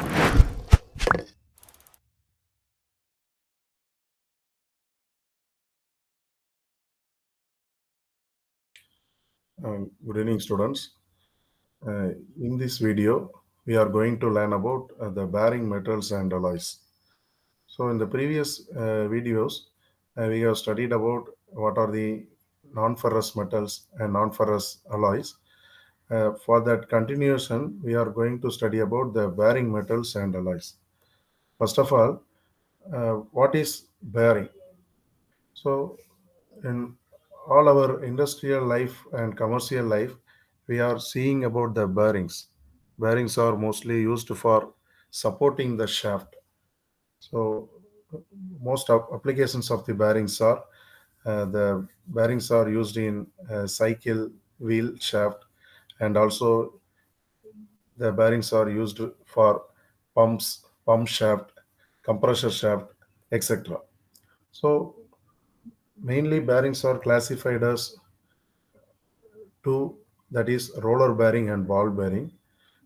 Good evening, students. In this video, we are going to learn about the bearing metals and alloys. So, in the previous videos, we have studied about what are the non-ferrous metals and non-ferrous alloys. For that continuation, we are going to study about the bearing metals and alloys. First of all, what is bearing? So, in all our industrial life and commercial life, we are seeing about the bearings. Bearings are mostly used for supporting the shaft. So, most of applications of the bearings are the bearings are used in cycle wheel shaft, and also the bearings are used for pumps, pump shaft, compressor shaft, etc. So, mainly bearings are classified as two, that is roller bearing and ball bearing.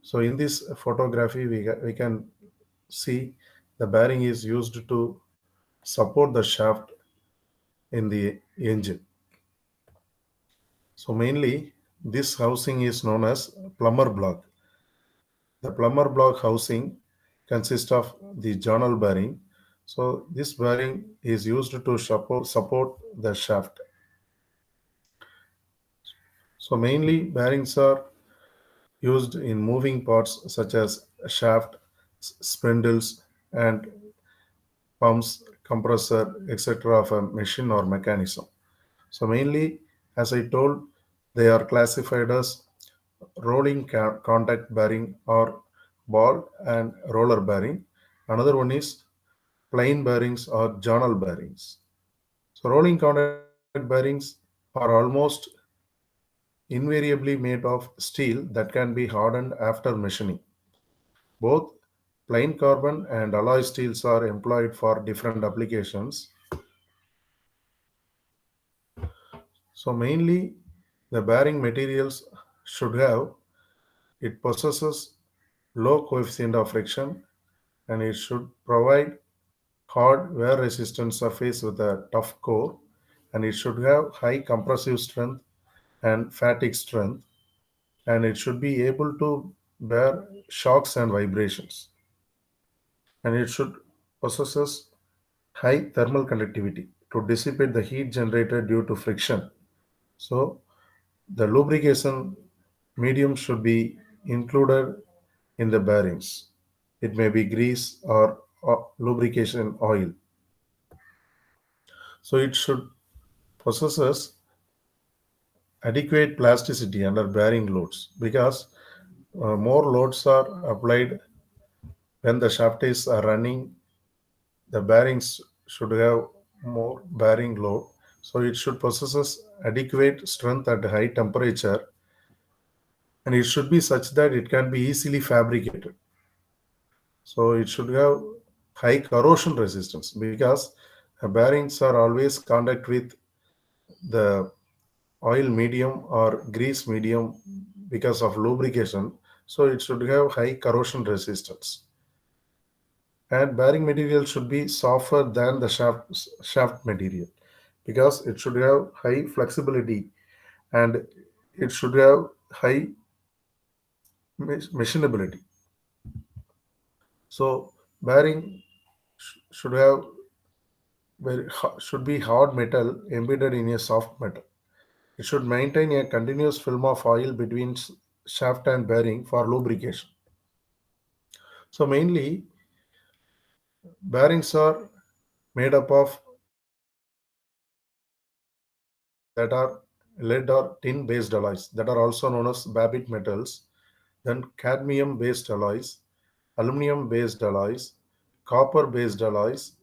So in this photography we can see the bearing is used to support the shaft in the engine. So mainly this housing is known as plumber block. The plumber block housing consists of the journal bearing. So this bearing is used to support the shaft. So mainly bearings are used in moving parts such as shaft, spindles, and pumps, compressor, etc. of a machine or mechanism. So mainly, as I told, they are classified as rolling contact bearing or ball and roller bearing. Another one is plain bearings or journal bearings. So rolling contact bearings are almost invariably made of steel that can be hardened after machining. Both plain carbon and alloy steels are employed for different applications. So mainly the bearing materials should have, it possesses low coefficient of friction, and it should provide hard wear resistant surface with a tough core, and it should have high compressive strength and fatigue strength, and it should be able to bear shocks and vibrations, and it should possesses high thermal conductivity to dissipate the heat generated due to friction. So the lubrication medium should be included in the bearings. It may be grease or lubrication oil. So it should possesses adequate plasticity under bearing loads, because more loads are applied when the shaft is running. The bearings should have more bearing load, so it should possesses adequate strength at high temperature, and it should be such that it can be easily fabricated. So it should have high corrosion resistance, because bearings are always contact with the oil medium or grease medium because of lubrication. So it should have high corrosion resistance. And bearing material should be softer than the shaft material, because it should have high flexibility, and it should have high machinability. So bearing should have should be hard metal embedded in a soft metal. It should maintain a continuous film of oil between shaft and bearing for lubrication. So mainly bearings are made up of that are lead or tin based alloys that are also known as Babbitt metals, then cadmium based alloys, aluminum based alloys, copper based alloys,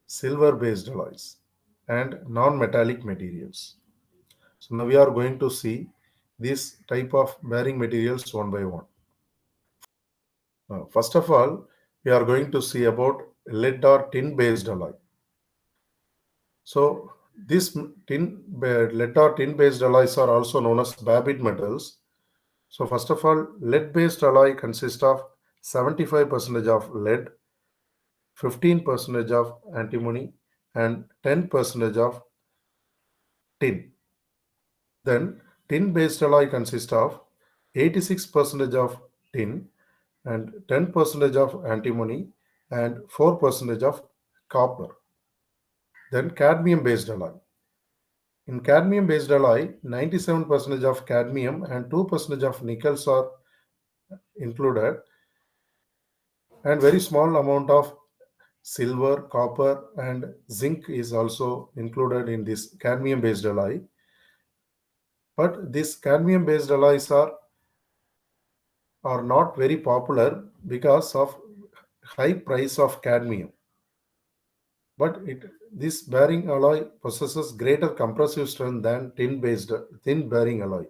silver based alloys, and non metallic materials. So now we are going to see this type of bearing materials one by one. First of all, we are going to see about lead or tin based alloy. So this lead or tin based alloys are also known as Babbitt metals. So first of all, lead based alloy consists of 75% of lead, 15% of antimony, and 10% of tin. Then tin-based alloy consists of 86% of tin and 10% of antimony and 4% of copper. Then cadmium-based alloy. In cadmium-based alloy, 97% of cadmium and 2% of nickels are included, and very small amount of silver, copper, and zinc is also included in this cadmium-based alloy. But these cadmium-based alloys are not very popular because of high price of cadmium. But this bearing alloy possesses greater compressive strength than tin bearing alloy.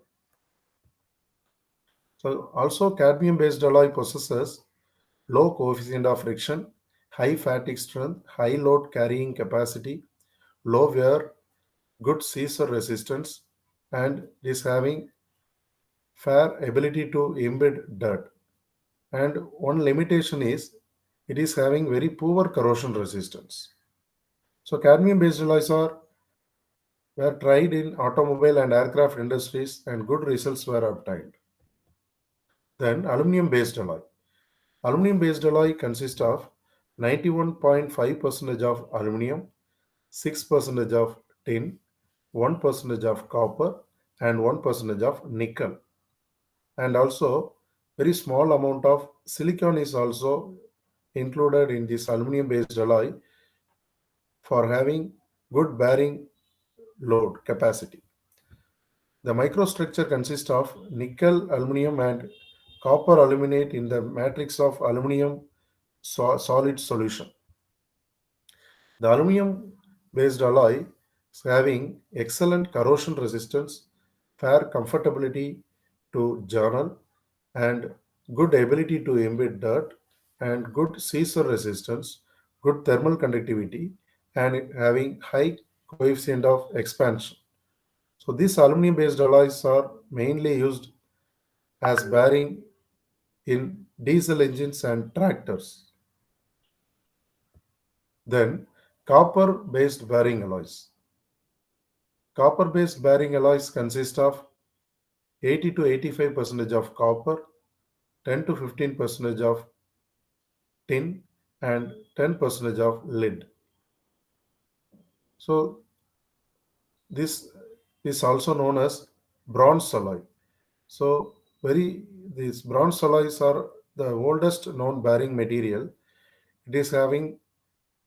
So also cadmium-based alloy possesses low coefficient of friction, high fatigue strength, high load carrying capacity, low wear, good seizure resistance, and is having fair ability to embed dirt. And one limitation is it is having very poor corrosion resistance. So cadmium-based alloys were tried in automobile and aircraft industries and good results were obtained. Then aluminum-based alloy. Aluminum-based alloy consists of 91.5% of aluminum, 6% of tin, 1% of copper, and 1% of nickel. And also, very small amount of silicon is also included in this aluminum-based alloy for having good bearing load capacity. The microstructure consists of nickel, aluminum, and copper aluminate in the matrix of aluminum solid solution. The aluminum based alloy is having excellent corrosion resistance, fair comfortability to journal, and good ability to embed dirt, and good seizure resistance, good thermal conductivity, and having high coefficient of expansion. So these aluminum based alloys are mainly used as bearing in diesel engines and tractors. Then copper based bearing alloys. Copper based bearing alloys consist of 80 to 85% of copper, 10 to 15% of tin, and 10% of lead. So this is also known as bronze alloy. So these bronze alloys are the oldest known bearing material. It is having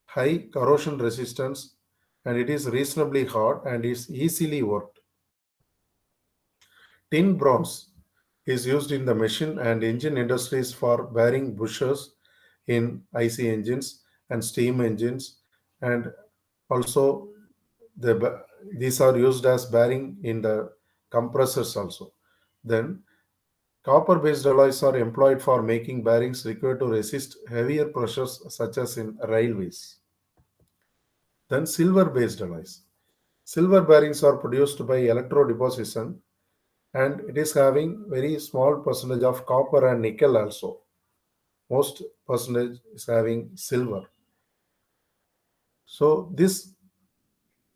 high corrosion resistance and it is reasonably hard and is easily worked. Tin bronze is used in the machine and engine industries for bearing bushers in IC engines and steam engines, and also these are used as bearing in the compressors also. Then copper based alloys are employed for making bearings required to resist heavier pressures such as in railways. Then silver based alloys. Silver bearings are produced by electro deposition and it is having very small percentage of copper and nickel also. Most percentage is having silver. So this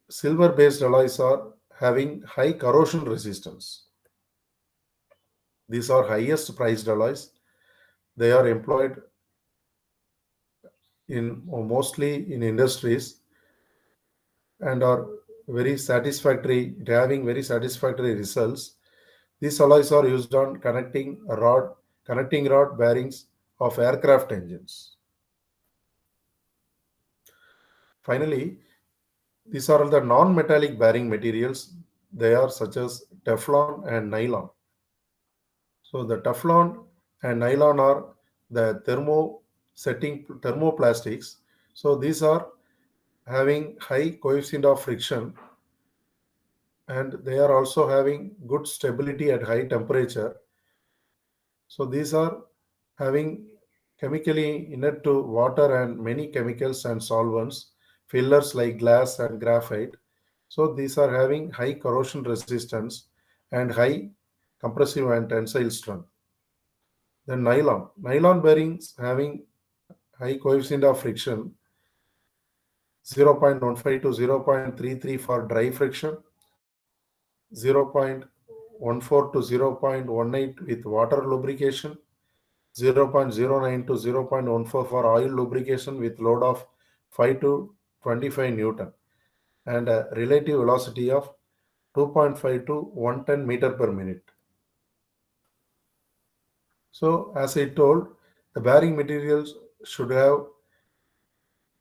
silver based alloys are having high corrosion resistance. These are highest priced alloys. They are employed in mostly in industries and are very satisfactory, having very satisfactory results. These alloys are used on connecting rod bearings of aircraft engines. Finally, these are the non-metallic bearing materials. They are such as Teflon and nylon. So the Teflon and nylon are the thermoplastics. So these are having high coefficient of friction and they are also having good stability at high temperature. So these are having chemically inert to water and many chemicals and solvents, fillers like glass and graphite. So these are having high corrosion resistance and high compressive and tensile strength. Then nylon. Nylon bearings having high coefficient of friction 0.15 to 0.33 for dry friction, 0.14 to 0.18 with water lubrication, 0.09 to 0.14 for oil lubrication with load of 5 to 25 Newton and a relative velocity of 2.5 to 110 meter per minute. So as I told, the bearing materials should have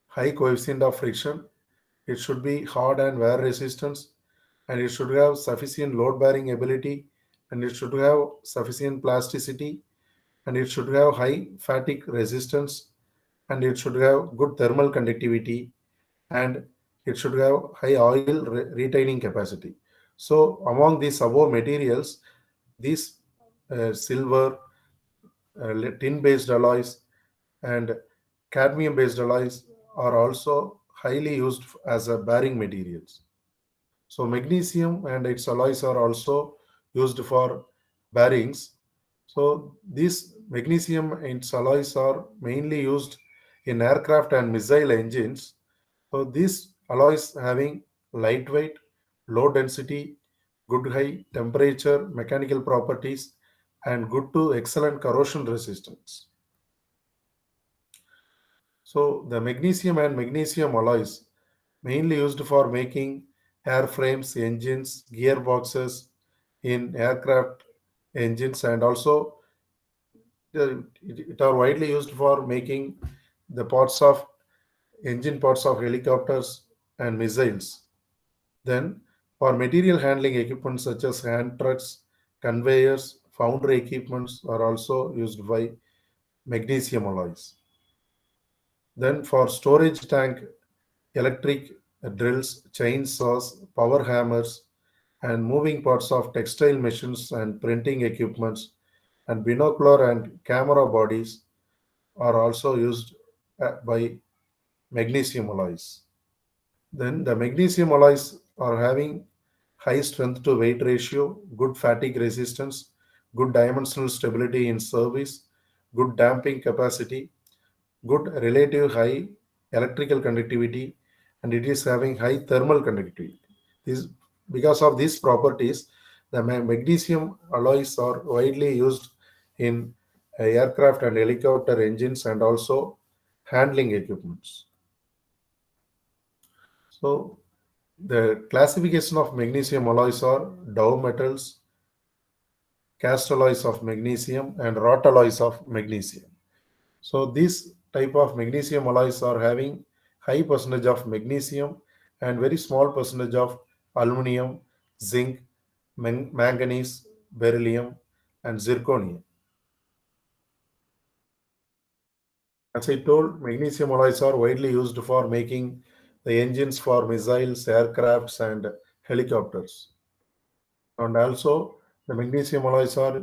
high coefficient of friction. It should be hard and wear resistance, and it should have sufficient load bearing ability, and it should have sufficient plasticity, and it should have high fatigue resistance, and it should have good thermal conductivity, and it should have high oil retaining capacity. So among these above materials, these silver, tin based alloys, and cadmium based alloys are also highly used as a bearing materials. So magnesium and its alloys are also used for bearings. So these magnesium and its alloys are mainly used in aircraft and missile engines. So these alloys having lightweight, low density, good high temperature mechanical properties, and good to excellent corrosion resistance. So the magnesium and magnesium alloys mainly used for making airframes, engines, gearboxes in aircraft engines, and also it are widely used for making the parts of engine parts of helicopters and missiles. Then for material handling equipment such as hand trucks, conveyors, foundry equipments are also used by magnesium alloys. Then for storage tank, electric drills, chainsaws, power hammers, and moving parts of textile machines and printing equipments, and binocular and camera bodies are also used by magnesium alloys. Then the magnesium alloys are having high strength to weight ratio, good fatigue resistance, good dimensional stability in service, good damping capacity, good relative high electrical conductivity, and it is having high thermal conductivity. This, because of these properties, the magnesium alloys are widely used in aircraft and helicopter engines and also handling equipments. So the classification of magnesium alloys are Dow metals, cast alloys of magnesium, and wrought alloys of magnesium. So these type of magnesium alloys are having high percentage of magnesium and very small percentage of aluminum, zinc, manganese, beryllium, and zirconium. As I told, magnesium alloys are widely used for making the engines for missiles, aircrafts, and helicopters. And also, the magnesium alloys are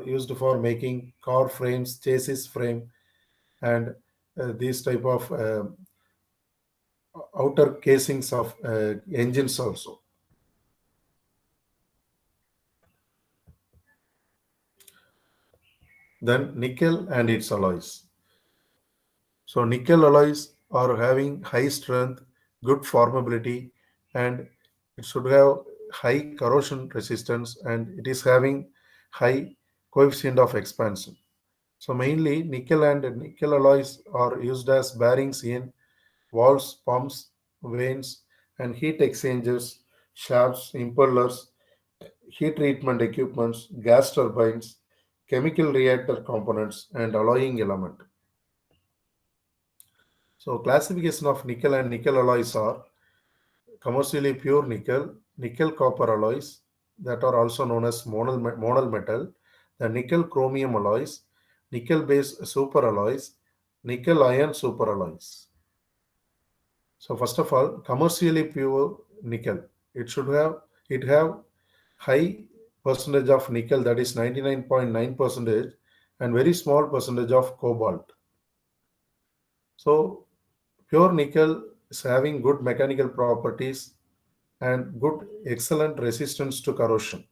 used for making car frames, chassis frame, and these type of outer casings of engines also. Then nickel and its alloys. So nickel alloys are having high strength, good formability, and it should have high corrosion resistance, and it is having high coefficient of expansion. So mainly nickel and nickel alloys are used as bearings in valves, pumps, vanes, and heat exchangers, shafts, impellers, heat treatment equipments, gas turbines, chemical reactor components, and alloying element. So classification of nickel and nickel alloys are commercially pure nickel, nickel copper alloys that are also known as monal metal, the nickel chromium alloys, nickel based super alloys, nickel iron super alloys. So first of all, commercially pure nickel. It have high percentage of nickel, that is 99.9 percentage, and very small percentage of cobalt. So pure nickel is having good mechanical properties and good excellent resistance to corrosion.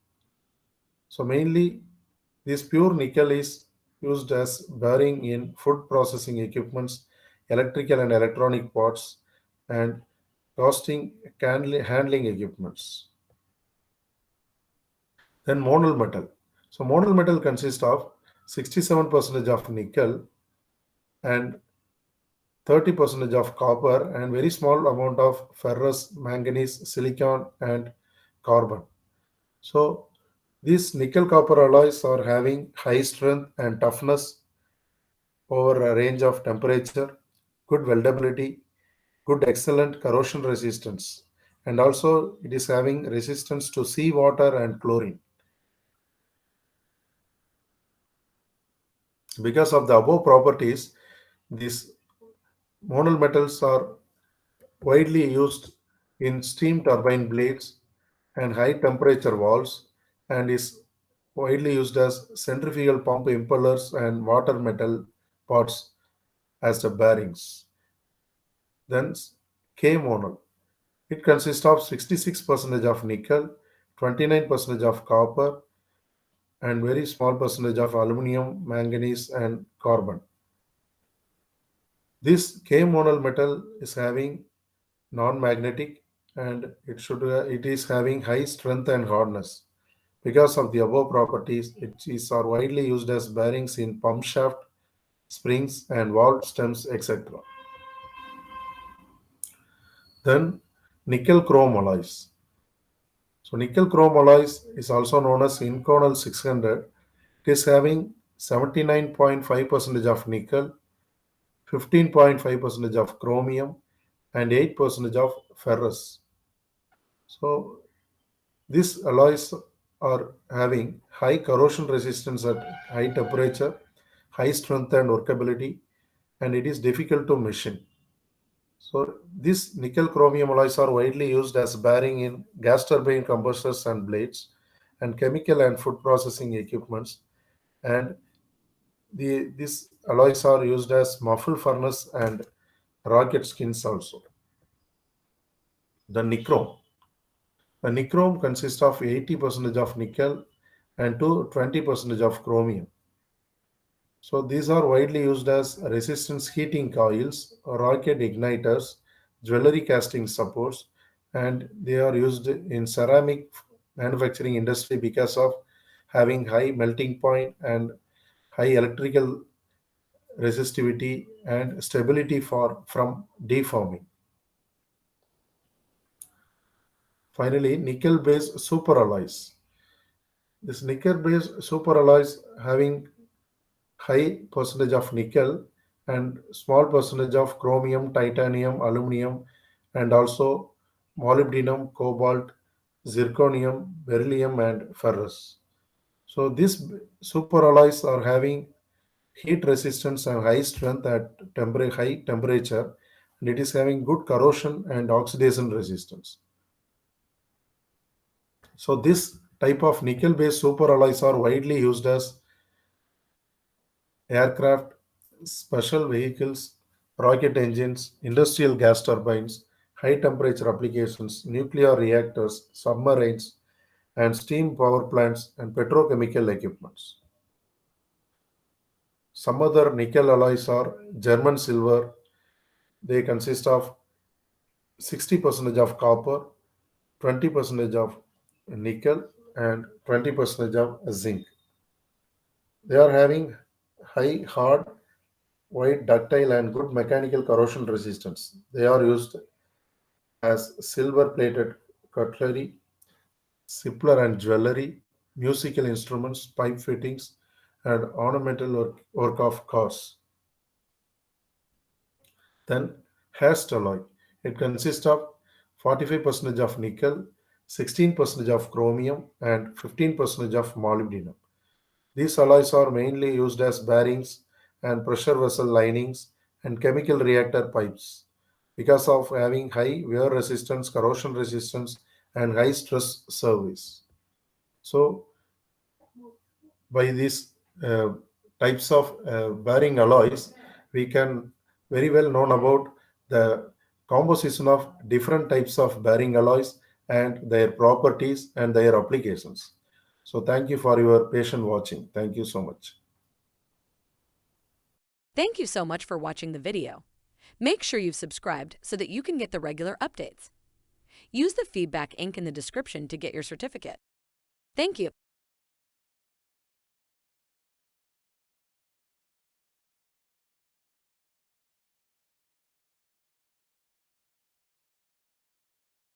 So mainly this pure nickel is used as bearing in food processing equipments, electrical and electronic parts, and casting handling equipments. Then monal metal. So monal metal consists of 67% of nickel and 30% of copper and very small amount of ferrous, manganese, silicon and carbon. So these nickel copper alloys are having high strength and toughness over a range of temperature, good weldability, good excellent corrosion resistance, and also it is having resistance to seawater and chlorine. Because of the above properties, these monal metals are widely used in steam turbine blades and high temperature valves and is widely used as centrifugal pump impellers and water metal parts as the bearings. Then K monal. It consists of 66% of nickel, 29% of copper, and very small percentage of aluminum, manganese, and carbon. This K monal metal is having non-magnetic and it is having high strength and hardness. Because of the above properties, it is are widely used as bearings in pump shaft, springs, and valve stems, etc. Then nickel chrome alloys. So nickel chrome alloys is also known as Inconel 600. It is having 79.5% of nickel, 15.5% of chromium, and 8% of ferrous. So these alloys are having high corrosion resistance at high temperature, high strength and workability, and it is difficult to machine. So these nickel chromium alloys are widely used as bearing in gas turbine compressors and blades, and chemical and food processing equipments. And these alloys are used as muffle furnace and rocket skins also. The nichrome. The nichrome consists of 80% of nickel and to 20% of chromium. So these are widely used as resistance heating coils, rocket igniters, jewelry casting supports, and they are used in ceramic manufacturing industry because of having high melting point and high electrical resistivity and stability for from deforming. Finally, nickel-based superalloys. This nickel-based superalloys having high percentage of nickel and small percentage of chromium, titanium, aluminum, and also molybdenum, cobalt, zirconium, beryllium, and ferrous. So these superalloys are having heat resistance and high strength at high temperature, and it is having good corrosion and oxidation resistance. So this type of nickel-based superalloys are widely used as aircraft, special vehicles, rocket engines, industrial gas turbines, high temperature applications, nuclear reactors, submarines, and steam power plants and petrochemical equipments. Some other nickel alloys are German silver. They consist of 60% of copper, 20% of nickel, and 20% of zinc. They are having high, hard, wide, ductile, and good mechanical corrosion resistance. They are used as silver plated cutlery, simpler and jewelry, musical instruments, pipe fittings, and ornamental work of cars. Then Hast alloy. It consists of 45% of nickel, 16% of chromium, and 15% of molybdenum. These alloys are mainly used as bearings and pressure vessel linings and chemical reactor pipes because of having high wear resistance, corrosion resistance, and high stress service. So, by these uh, types of bearing alloys, we can very well know about the composition of different types of bearing alloys and their properties and their applications. So, thank you for your patient watching. Thank you so much. Thank you so much for watching the video. Make sure you've subscribed so that you can get the regular updates. Use the feedback ink in the description to get your certificate. Thank you.